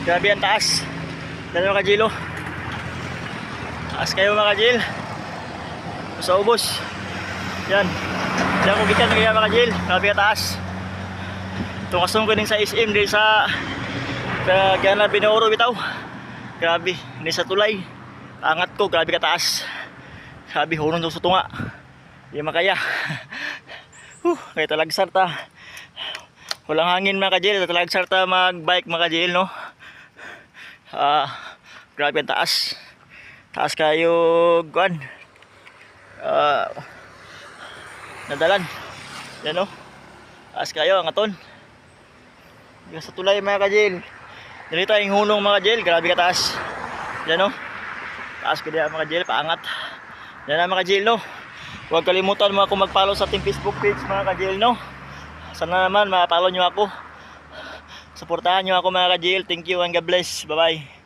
Grabe ang taas. Yan mga kajil, oh. Taas kayo mga kajil. Sa ubos. Yan. Diyan ko gikan mga kajil. Grabe ang taas. Tukasong ko din sa SM din sa kaya na Binooro bitaw. Grabe, hindi sa tulay. Angat ko, grabe ka taas. Sabi, hunong daw sa tunga. Hindi makaya. Kaya talagsar ta. Walang hangin mga kajil. Talagsar ta mag-bike mga kajil, no? Grabe ang taas. Taas kayo, guan. Nadalan. Yan, no? Taas kayo, ang aton. Hindi sa tulay mga kajil. Dito yung hunong mga kajil. Grabe ka taas. Yan, no? Taas ko diyan mga kajil, paangat. Yan na mga kajil, no? Huwag kalimutan mo ako mag-follow sa ating Facebook page mga kajil, no? Sana naman ma-follow nyo ako. Suportahan nyo ako mga kajil. Thank you and God bless. Bye bye.